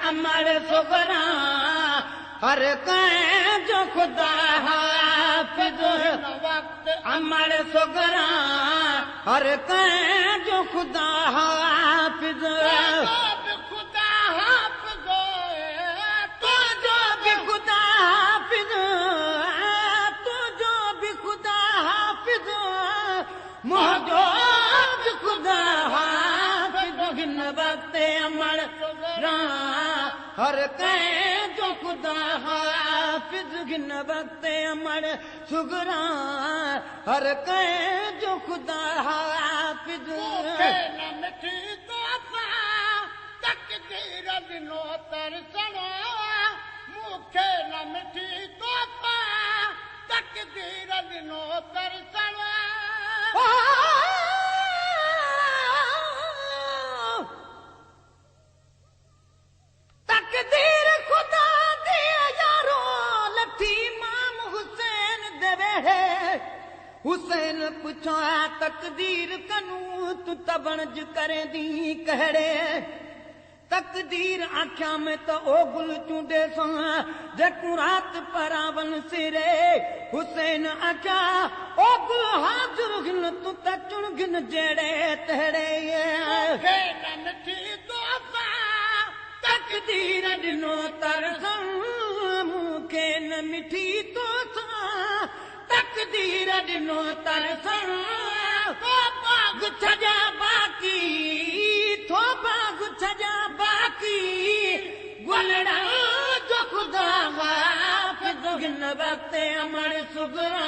अमर सुगरा हर कहीं जो खुदा हाफिज अमर सुगरा हर कहीं जो खुदा हाफिज खुदा हाफिज तो जो भी खुदा हाफिज तो जो भी खुदा हाफिज मुझो भी खुदा हाफिज हिन वक्त अमर सुगरा हर कहीं जो खुदा हाफिज हिन वक्त अमर सुगरा हर कहीं जो खुदा हाफिज न मिठी तोहफ़ा तक़दीर ॾिनो तरसणो मूंखे न मिठी तोहफ़ा तक़दीर ॾिनो तरसणो तकदीर खुदा दी यारो लठी इमाम हुसैन दे वेड़े हुसैन पुछा तकदीर कनू तू तबणज करे दी कहड़े तकदीर आख्या में तो ओ गुल चूंडे सा जेकू रात परावन सिरे हुसैन आख्या ओ गुल हाजुर गिन तू त चुन गिन जेड़े तेड़े न मिठी तोहफ़ा तकदीर ॾिनो तरसण मूंखे न मिठी तोसां तकदीर ॾिनो तरसण बाग छजा बाकी थो बाग छजा बाकी गुलड़ा जो खुदा हाफिज हिन वक्त अमर सुगरा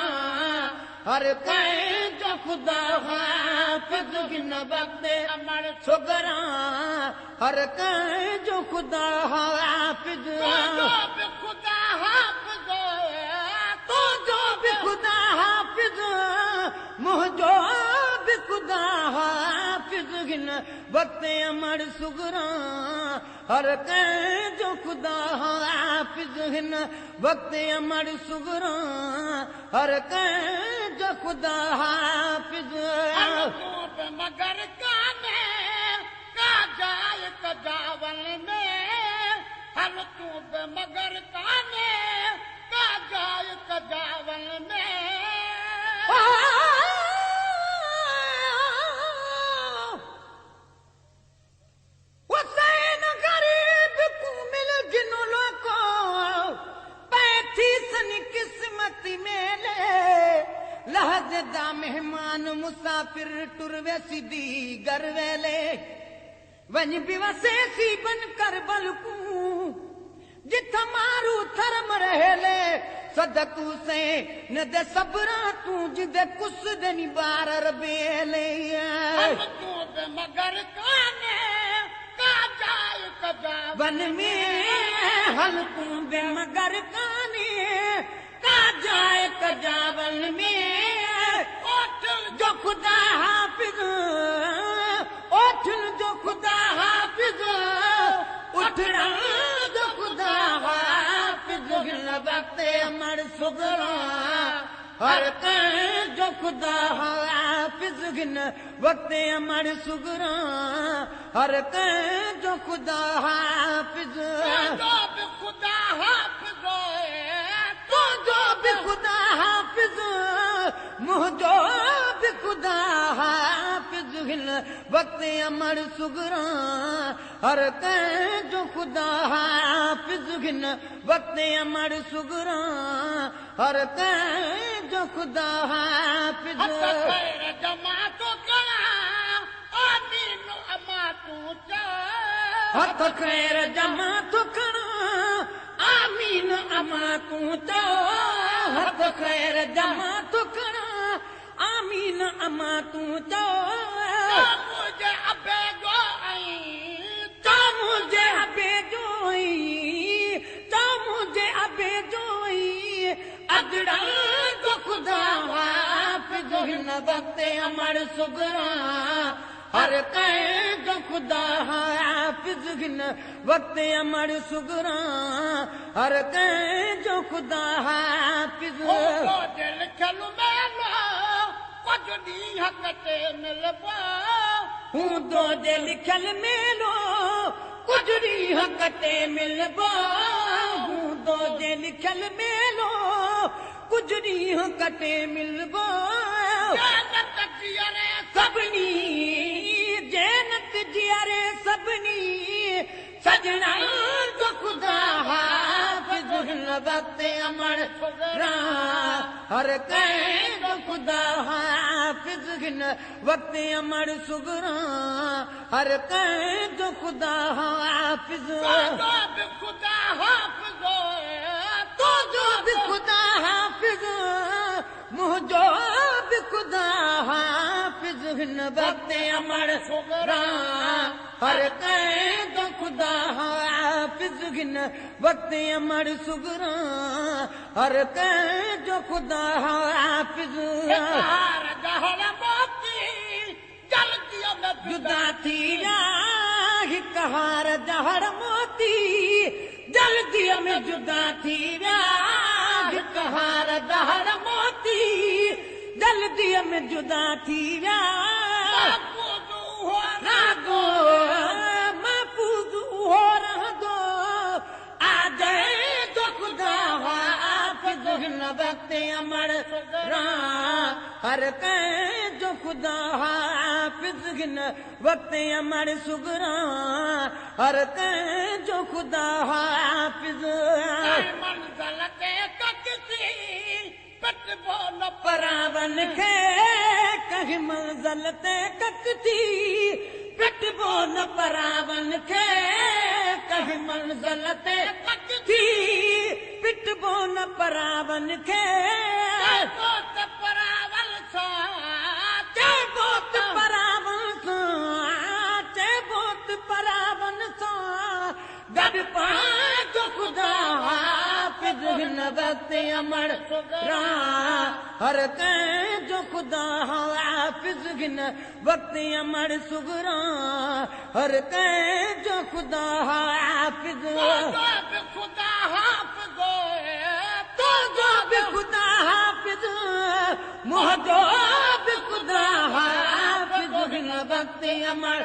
हर कहीं जो खुदा हाफिज हिन वक्त अमर सुगरा हर कहीं जो खुदा हाफिज खुदा हाफिज तो जो भी खुदा हाफिज मुझो भी खुदा हाफिज हिन वक्त अमर सुगरा हर कहीं जो खुदा हाफिज हिन वक्त अमर सुगरा हर कहीं जो खुदा हाफिज मगर काने का जाय कजावल में हल तू बे मगर काने का जाय कजावल में हुसैन गरीब को मिल गिनो लोको पैथी सन किस्मत मेले लहजदा मेहमान मुसाफिर टुरवे सीधी घर वेले वञ बि वसे सी बन कर बलकू जिथ मारू थरम रहेले सदकू से न दे सबरा तू जिदे कुस दनी बार बेले तू बे मगर काने का जाय कजावल वन में हलकू बे मगर काने का जाए कजावल में जो खुदा हाफिज उठन जो खुदा हाफिज उठना जो खुदा हाफिज हिन वक्त अमर सुगरा हर कहीं जो खुदा हाफिज हिन वक्त अमर सुगरा हर कहीं जो खुदा हाफिज खुदा हाफिज तो जो भी खुदा हाफिज मुझो भी खुदा हाफिज हिन वक्त अमर सुगरा हर कहीं जो खुदा हाफिज हिन वक्त अमर सुगरा हर कहीं जो खुदा हाफिज जमा तो करा आमीन अमा तू चा हथ खैर जमा तो करा आमीन अमा तू चो हथ खैर जमा तो करा आमीन अमा तू चो मुझे अबे गो आई तो मुझे अबे जोई तो मुझे अबे जोई अगड़ा जो खुदा हाफिज हिन वक्त अमर सुगरा हर कहीं जो खुदा हाफिज हिन वक्त अमर सुगरा हर कहीं जो खुदा हाफिज दिल खलु मेलो कुछ दी हक ते मिलबा हूं दो जे लिखल मेलो कुछ रीह कटे मिलबो दो जे लिखल मेलो कुछ रीह कटे मिलबो सभिनी जैनत जियारे सभिनी सजना जो खुदा हाफिज़ हिन वक्त अमर हर कंहिं जो खुदा हाफिज़ हिन वक्त अमर सुगरा हर कंहिं जो खुदा हाफिज़ खुदा हाफ़िज़ तो जो भी खुदा हाफिज़ मुंहिंजो भी खुदा हाफिज़ हिन वक्त अमर सुगरा हर कंहिं जो खुदा हाफिज़ हिन वक्त अमर सुगरा हर कंहिं जो खुदा हाफिज़ जुदा थी विया हिकु हार जहर मोती जल्दीअ में जुदा थी विया हिकु हार जहर मोती जल्दीअ में जुदा थी विया रागो महफूज़ उहो रहंदो आ जाए तो खुदा हाफ़िज़ हिन वक्त अमर हर कंहिं जो खुदा हाफ़िज़ हिन वक्त अमर सुगरा हर कंहिं जो खुदा हाफ़िज़ मंज़िल ते ककसी पटबो न परावन खे कंहिं मंज़िल ते ककसी पिटबो न परावन खे कंहिं मंज़िल ते ककसी पिटबो न परावन खे परावल सां चइबो त परावन सां चइबो त परावन सां गॾु पंहिंजो खुदा हाफ़िज़ हिन वक्त अमर हर कंहिं जो खुदा हाफ़िज़ हिन वक्त अमर सुगरा हर कंहिं जो खुदा हाफ़िज़ खुदा हाफ़िज़ तो जो भी खुदा हाफ़िज़ मुंहिंजो भी खुदा हाफ़िज़ हिन वक्त अमर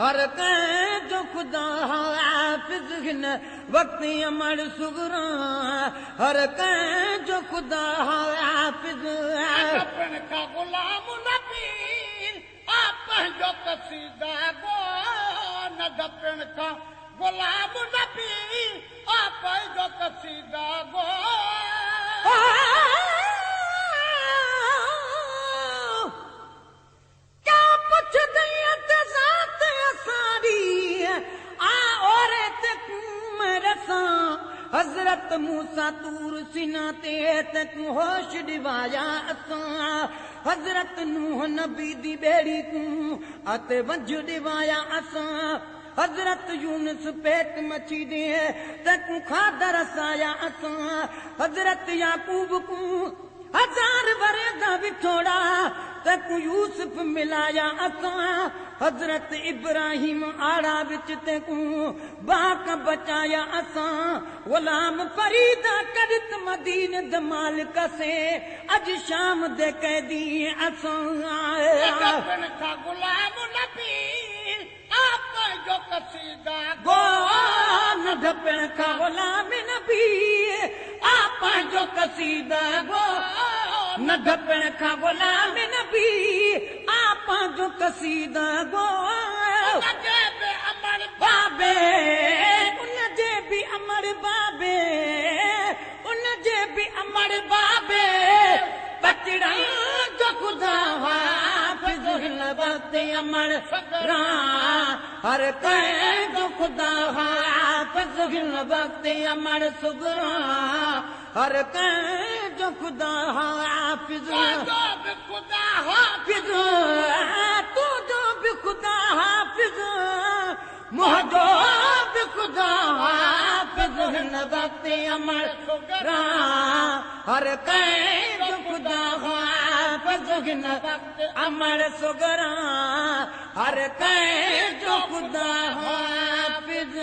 हर कंहिं जो खुदा हाफ़िज़ हिन वक्त अमर सुगरा हर कंहिं जो खुदा हाफ़िज़ का गुलाम नबी आप पंहिंजो कसीदा गो न दपण का गुलाम नबी आप पंहिंजो कसीदा गो क्या पुछ दैत ज़ात असारी आ औरत रसां हज़रत मूसा तूर सिना ते तक होश दिवाया असां हज़रत नूह नबी दी बेड़ी को अते वंझ दिवाया असां हज़रत यूनुस पेट मची दे तक खाद रसाया असां हज़रत याकूब को हजार वरे दा विछोड़ा तक यूसुफ मिलाया असां हज़रत इब्राहिम आड़ा विच तक बाक बचाया असां गुलाम फरीदा करत मदीन दमाल कसे अज शाम दे कैदी असां दपण का गुलाम नबी आप पंहिंजो कसीदा गो न दपण का गुलाम नबी आप पंहिंजो कसीदा गो न दपण का गुलाम नबी आप पंहिंजो कसीदा गो अमर बाबे उन जे भी अमर बाबे उन जे भी अमर बाबे बचड़ा जो खुदा हाफ़िज़ हिन वक्त अमर हर कंहिं जो खुदा हाफ़िज़ हिन वक्त अमर सुगरा हर कंहिं जो खुदा हाफ़िज़ खुदा हाफ़िज़ तू जो भी खुदा हाफ़िज़ मुंहिंजो भी खुदा हाफ़िज़ हिन वक्त अमर हर कंहिं जो खुदा हाफ़िज़ हिन वक्त अमर सुगरा हर कंहिं जो खुदा हाफ़िज़